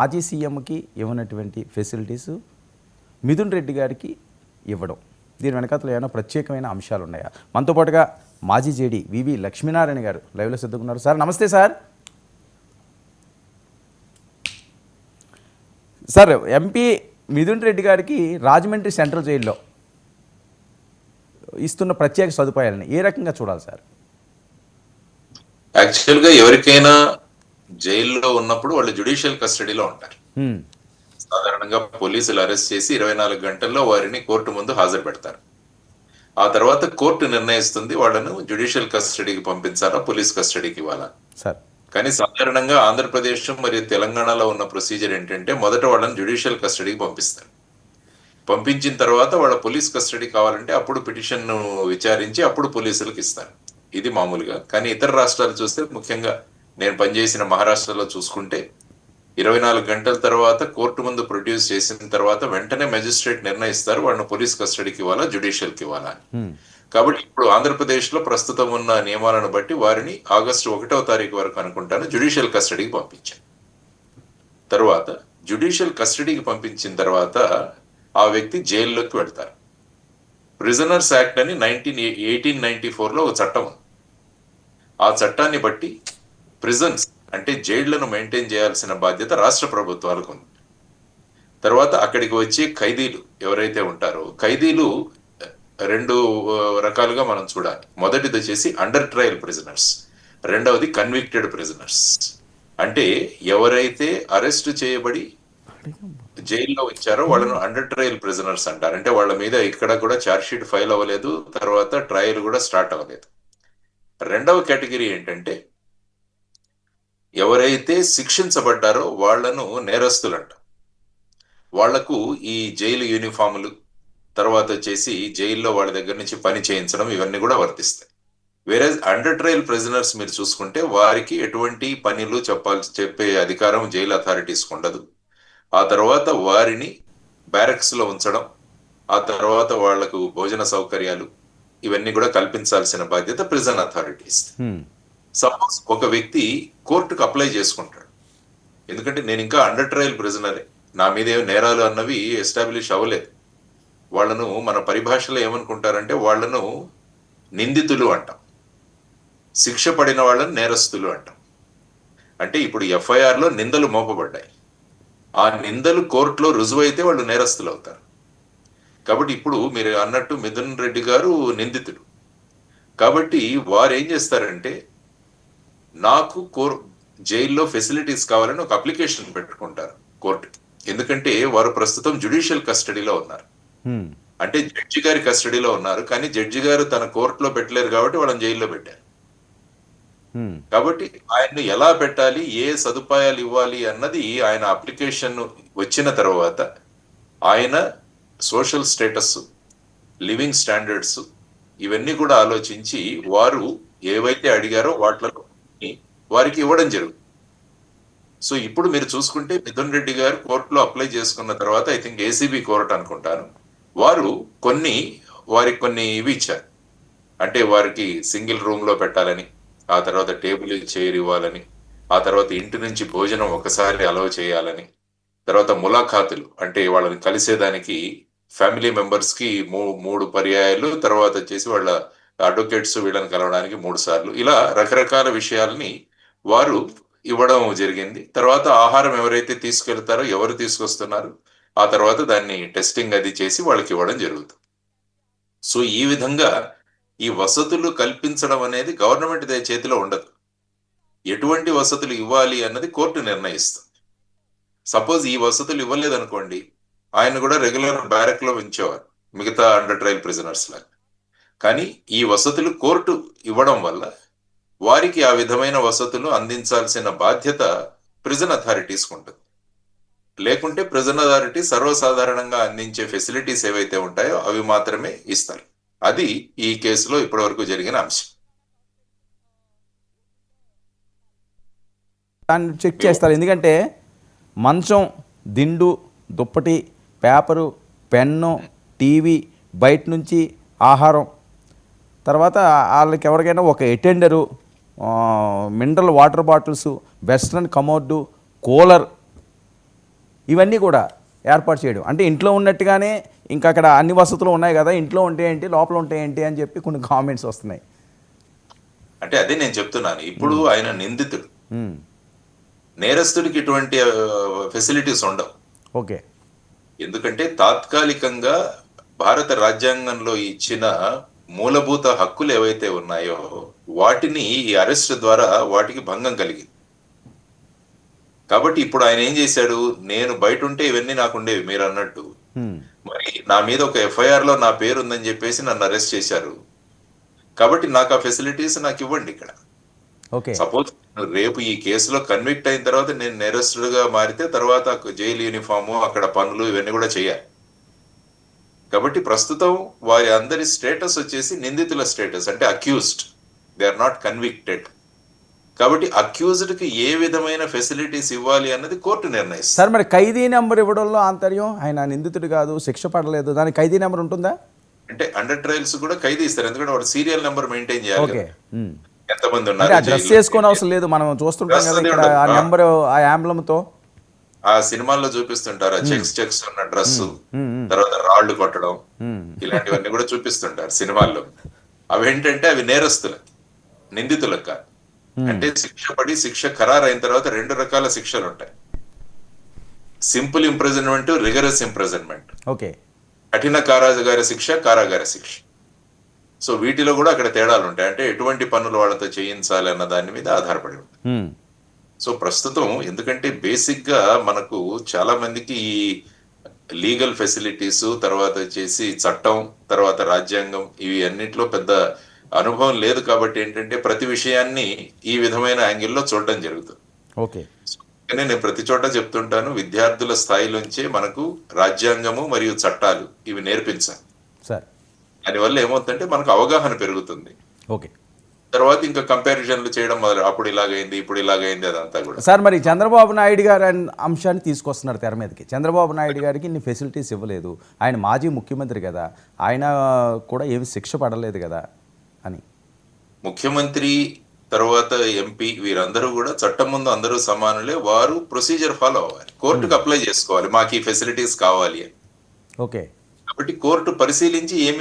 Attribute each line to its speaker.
Speaker 1: మాజీ సీఎంకి ఇవ్వనటువంటి ఫెసిలిటీస్ మిథున్ రెడ్డి గారికి ఇవ్వడం, దీని వెనకాతలో ఏమైనా ప్రత్యేకమైన అంశాలు ఉన్నాయా? మనతో పాటుగా మాజీ జేడీ వివి లక్ష్మీనారాయణ గారు లైవ్లో సిద్ధంగా సార్. నమస్తే sir. Sir, MP Mithun Reddy గారికి రాజమండ్రి సెంట్రల్ జైల్లో ఇస్తున్న ప్రత్యేక సదుపాయాలని ఏ రకంగా చూడాలి సార్?
Speaker 2: యాక్చువల్గా ఎవరికైనా జైల్లో ఉన్నప్పుడు వాళ్ళు జ్యుడిషియల్ కస్టడీలో ఉంటారు. సాధారణంగా పోలీసులు అరెస్ట్ చేసి 24 గంటల్లో వారిని కోర్టు ముందు హాజరు పెడతారు. ఆ తర్వాత కోర్టు నిర్ణయిస్తుంది వాళ్ళను జ్యుడిషియల్ కస్టడీకి పంపించాలా, పోలీస్ కస్టడీకి ఇవ్వాలా. కానీ సాధారణంగా ఆంధ్రప్రదేశ్ మరియు తెలంగాణలో ఉన్న ప్రొసీజర్ ఏంటంటే మొదట వాళ్ళని జ్యుడిషియల్ కస్టడీకి పంపిస్తారు. పంపించిన తర్వాత వాళ్ళ పోలీస్ కస్టడీ కావాలంటే అప్పుడు పిటిషన్ ను విచారించి అప్పుడు పోలీసులకు ఇస్తారు. ఇది మామూలుగా. కానీ ఇతర రాష్ట్రాలు చూస్తే, ముఖ్యంగా నేను పనిచేసిన మహారాష్ట్రలో చూసుకుంటే 24 గంటల తర్వాత కోర్టు ముందు ప్రొడ్యూస్ చేసిన తర్వాత వెంటనే మెజిస్ట్రేట్ నిర్ణయిస్తారు వాళ్ళని పోలీస్ కస్టడీకి ఇవ్వాలా, జ్యుడిషియల్కి ఇవ్వాలా. కాబట్టి ఇప్పుడు ఆంధ్రప్రదేశ్ లో ప్రస్తుతం ఉన్న నియమాలను బట్టి వారిని ఆగస్టు 1వ తారీఖు వరకు అనుకుంటాను జ్యుడిషియల్ కస్టడీకి పంపించారు. తర్వాత జ్యుడిషియల్ కస్టడీకి పంపించిన తర్వాత ఆ వ్యక్తి జైల్లోకి వెళ్తారు. ప్రిజనర్స్ యాక్ట్ అని 1894లో ఒక చట్టం ఉంది. ఆ చట్టాన్ని బట్టి ప్రిజన్స్ అంటే జైళ్లను మెయింటైన్ చేయాల్సిన బాధ్యత రాష్ట్ర ప్రభుత్వాలకు ఉంది. తర్వాత అక్కడికి వచ్చే ఖైదీలు ఎవరైతే ఉంటారో, ఖైదీలు 2 రకాలుగా మనం చూడాలి. మొదటిది వచ్చేసి అండర్ ట్రయల్ ప్రిజనర్స్, రెండవది కన్విక్టెడ్ ప్రిజనర్స్. అంటే ఎవరైతే అరెస్ట్ చేయబడి జైల్లో వచ్చారో వాళ్ళను అండర్ ట్రయల్ ప్రిజనర్స్ అంటారు. అంటే వాళ్ళ మీద ఇక్కడ కూడా ఛార్జ్ షీట్ ఫైల్ అవ్వలేదు, తర్వాత ట్రయల్ కూడా స్టార్ట్ అవ్వలేదు. రెండవ కేటగిరీ ఏంటంటే ఎవరైతే శిక్షించబడ్డారో వాళ్ళను నేరస్తులు అంటారు. వాళ్లకు ఈ జైలు యూనిఫాములు, తర్వాత వచ్చేసి జైల్లో వాళ్ళ దగ్గర నుంచి పని చేయించడం, ఇవన్నీ కూడా వర్తిస్తాయి. వేరే అండర్ ట్రయల్ ప్రిజనర్స్ మీరు చూసుకుంటే వారికి ఎటువంటి పనులు చెప్పే అధికారం జైలు అథారిటీస్కి ఉండదు. ఆ తర్వాత వారిని బ్యారక్స్ లో ఉంచడం, ఆ తర్వాత వాళ్లకు భోజన సౌకర్యాలు ఇవన్నీ కూడా కల్పించాల్సిన బాధ్యత ప్రిజన్ అథారిటీస్. సపోజ్ ఒక వ్యక్తి కోర్టుకు అప్లై చేసుకుంటాడు, ఎందుకంటే నేను ఇంకా అండర్ ట్రయల్ ప్రిజనరే, నా మీద ఏమి నేరాలు అన్నవి ఎస్టాబ్లిష్ అవ్వలేదు. వాళ్ళను మన పరిభాషలో ఏమనుకుంటారంటే వాళ్ళను నిందితులు అంటాం, శిక్ష పడిన వాళ్ళను నేరస్తులు అంటాం. అంటే ఇప్పుడు FIR లో నిందలు మోపబడ్డాయి, ఆ నిందలు కోర్టులో రుజువు అయితే వాళ్ళు నేరస్తులు అవుతారు. కాబట్టి ఇప్పుడు మీరు అన్నట్టు మిథున్ రెడ్డి గారు నిందితుడు. కాబట్టి వారు ఏం చేస్తారంటే నాకు జైల్లో ఫెసిలిటీస్ కావాలని ఒక అప్లికేషన్ పెట్టుకుంటారు కోర్టుకి. ఎందుకంటే వారు ప్రస్తుతం జ్యుడిషియల్ కస్టడీలో ఉన్నారు, అంటే జడ్జి గారి కస్టడీలో ఉన్నారు. కానీ జడ్జి గారు తన కోర్టులో పెట్టలేరు కాబట్టి వాళ్ళని జైల్లో పెట్టారు. కాబట్టి ఆయన్ను ఎలా పెట్టాలి, ఏ సదుపాయాలు ఇవ్వాలి అన్నది ఆయన అప్లికేషన్ వచ్చిన తర్వాత ఆయన సోషల్ స్టేటస్, లివింగ్ స్టాండర్డ్స్ ఇవన్నీ కూడా ఆలోచించి వారు ఏవైతే అడిగారో వాటిలో వారికి ఇవ్వడం జరుగుతుంది. సో ఇప్పుడు మీరు చూసుకుంటే మిథున్ రెడ్డి గారు కోర్టులో అప్లై చేసుకున్న తర్వాత, ఐ థింక్ ACB కోర్టు అనుకుంటాను, వారు వారికి కొన్ని ఇవి ఇచ్చారు. అంటే వారికి సింగిల్ రూమ్ లో పెట్టాలని, ఆ తర్వాత టేబుల్ చైర్ ఇవ్వాలని, ఆ తర్వాత ఇంటి నుంచి భోజనం ఒకసారి అలౌ చేయాలని, తర్వాత ములాఖాతులు అంటే వాళ్ళని కలిసేదానికి ఫ్యామిలీ మెంబర్స్ కి 3 పర్యాయాలు, తర్వాత వచ్చేసి వాళ్ళ అడ్వకేట్స్ వీళ్ళని కలవడానికి 3 సార్లు, ఇలా రకరకాల విషయాలని వారు ఇవ్వడం జరిగింది. తర్వాత ఆహారం ఎవరైతే తీసుకెళ్తారో, ఎవరు తీసుకొస్తున్నారు, ఆ తర్వాత దాన్ని టెస్టింగ్ అది చేసి వాళ్ళకి ఇవ్వడం జరుగుతుంది. సో ఈ విధంగా ఈ వసతులు కల్పించడం అనేది గవర్నమెంట్ చేతిలో ఉండదు. ఎటువంటి వసతులు ఇవ్వాలి అన్నది కోర్టు నిర్ణయిస్తుంది. సపోజ్ ఈ వసతులు ఇవ్వలేదనుకోండి, ఆయన కూడా రెగ్యులర్ బ్యారక్ లో ఉంచేవారు మిగతా అండర్ ట్రయల్ ప్రిజనర్స్ లాగా. కానీ ఈ వసతులు కోర్టు ఇవ్వడం వల్ల వారికి ఆ విధమైన వసతులు అందించాల్సిన బాధ్యత ప్రిజన్ అథారిటీస్ ఉంటుంది. లేకుంటే ప్రిజన్ అథారిటీ సర్వసాధారణంగా అందించే ఫెసిలిటీస్ ఏవైతే ఉంటాయో అవి మాత్రమే ఇస్తారు. అది ఈ కేసులో ఇప్పటివరకు జరిగిన అంశం.
Speaker 1: దాన్ని చెక్ చేస్తారు, ఎందుకంటే మంచం, దిండు, దుప్పటి, పేపరు, పెన్ను, టీవీ, బయట నుంచి ఆహారం, తర్వాత వాళ్ళకి ఎవరికైనా ఒక attender, mineral water bottles, western commode, cooler, ఇవన్నీ కూడా ఏర్పాటు చేయడం అంటే ఇంట్లో ఉన్నట్టుగానే ఇంకా అక్కడ అన్ని వసతులు ఉన్నాయి కదా, ఇంట్లో ఉంటే ఏంటి లోపల ఉంటే ఏంటి అని చెప్పి కొన్ని కామెంట్స్ వస్తున్నాయి.
Speaker 2: అంటే అదే నేను చెప్తున్నాను. ఇప్పుడు ఆయన నిందితుడు,
Speaker 1: ఉమ్,
Speaker 2: నేరస్తుడికి ఇటువంటి ఫెసిలిటీస్ ఉండవు.
Speaker 1: ఓకే.
Speaker 2: ఎందుకంటే తాత్కాలికంగా భారత రాజ్యాంగంలో ఇచ్చిన మూలభూత హక్కులు ఏవైతే ఉన్నాయో వాటిని ఈ అరెస్ట్ ద్వారా వాటికి భంగం కలిగింది. కాబట్టి ఇప్పుడు ఆయన ఏం చేశాడు, నేను బయట ఉంటే ఇవన్నీ నాకు ఉండేవి మీరు అన్నట్టు,
Speaker 1: ఉమ్,
Speaker 2: మరి నా మీద ఒక ఎఫ్ఐఆర్ లో నా పేరు ఉందని చెప్పేసి నన్ను అరెస్ట్ చేశారు. కాబట్టి నాకు ఆ ఫెసిలిటీస్ నాకు ఇవ్వండి. ఇక్కడ
Speaker 1: ఓకే.
Speaker 2: సపోజ్ రేపు ఈ కేసులో కన్విక్ట్ అయిన తర్వాత నేను నేరస్తుడుగా మారితే తర్వాత జైలు యూనిఫాము అక్కడ పనులు ఇవన్నీ కూడా చేయాలి. కాబట్టి ప్రస్తుతం వారి అందరి స్టేటస్ వచ్చేసి నిందితుల స్టేటస్, అంటే accused, they are not convicted. కాబట్టి అక్యూజ్డ్ కి ఏ విధమైన ఫెసిలిటీస్ ఇవ్వాలి అన్నది కోర్టు నిర్ణయిస్తుంది.
Speaker 1: సార్ మరి ఖైదీ నెంబర్ ఇవ్వడంలో ఆంతర్యం, ఆయన నిందితుడు కాదు, శిక్ష పడలేదు, దానికి ఖైదీ నెంబర్ ఉంటుందా?
Speaker 2: అంటే అండర్ ట్రయల్స్ కూడా ఖైదీ ఇస్తారు, ఎందుకంటే వాడు సీరియల్ నెంబర్ మెయింటైన్ చేయాలి
Speaker 1: ఓకే.
Speaker 2: కదా. ఎంతమంది
Speaker 1: అంటే
Speaker 2: ఉన్నారు
Speaker 1: ఆ డ్రెస్ వేసుకొని అవసరం లేదు, మనం చూస్తుంటాం కదా ఇక్కడ ఆ నెంబర్ ఆ యాంబ్లంతో
Speaker 2: ఆ సినిమాల్లో చూపిస్తుంటారు, ఆ చెక్స్ ఉన్న డ్రెస్, తర్వాత రాళ్లు కొట్టడం, ఇలాంటివన్నీ కూడా చూపిస్తుంటారు సినిమాల్లో. అవేంటంటే అవి నేరస్తులకి, నిందితులకు కాదు. అంటే శిక్ష పడి శిక్ష ఖరారు అయిన తర్వాత 2 రకాల శిక్షలు ఉంటాయి. Simple imprisonment, rigorous imprisonment.
Speaker 1: Okay.
Speaker 2: కఠిన కారాగార శిక్ష, కారాగార శిక్ష. సో వీటిలో కూడా అక్కడ తేడాలు ఉంటాయి. అంటే ఎటువంటి పనులు వాళ్ళతో చేయించాలి అన్న దాని మీద ఆధారపడి ఉంటుంది. సో ప్రస్తుతం ఎందుకంటే బేసిక్ గా మనకు చాలా మందికి ఈ లీగల్ ఫెసిలిటీస్, తర్వాత వచ్చేసి చట్టం, తర్వాత రాజ్యాంగం, ఇవి అన్నిట్లో పెద్ద అనుభవం లేదు. కాబట్టి ఏంటంటే ప్రతి విషయాన్ని ఈ విధమైన యాంగిల్లో చూడడం జరుగుతుంది.
Speaker 1: ఓకే.
Speaker 2: కానీ నేను ప్రతి చోట చెప్తుంటాను, విద్యార్థుల స్థాయిలోంచే మనకు రాజ్యాంగము మరియు చట్టాలు ఇవి నేర్పించాలి.
Speaker 1: సార్
Speaker 2: దానివల్ల ఏమవుతుందంటే మనకు అవగాహన పెరుగుతుంది.
Speaker 1: ఓకే.
Speaker 2: తర్వాత ఇంకా కంపారిజన్లు చేయడం మొదలు, అప్పుడు ఇలాగైంది ఇప్పుడు ఇలాగైంది అదంతా కూడా.
Speaker 1: సార్ మరి చంద్రబాబు నాయుడు గారు అంశాన్ని తీసుకొస్తున్నారు తెర మీదకి. చంద్రబాబు నాయుడు గారికి ఇన్ని ఫెసిలిటీస్ ఇవ్వలేదు, ఆయన మాజీ ముఖ్యమంత్రి కదా, ఆయన కూడా ఏమి శిక్ష పడలేదు కదా అని.
Speaker 2: ముఖ్యమంత్రి తర్వాత ఎంపీ వీరందరూ కూడా చట్టం ముందు అందరూ సమానులే. వారు ప్రొసీజర్ ఫాలో అవ్వాలి, కోర్టుకు అప్లై చేసుకోవాలి, మాకు ఈ ఫెసిలిటీస్ కావాలి అని.
Speaker 1: ఓకే.
Speaker 2: కాబట్టి కోర్టు పరిశీలించి ఏమి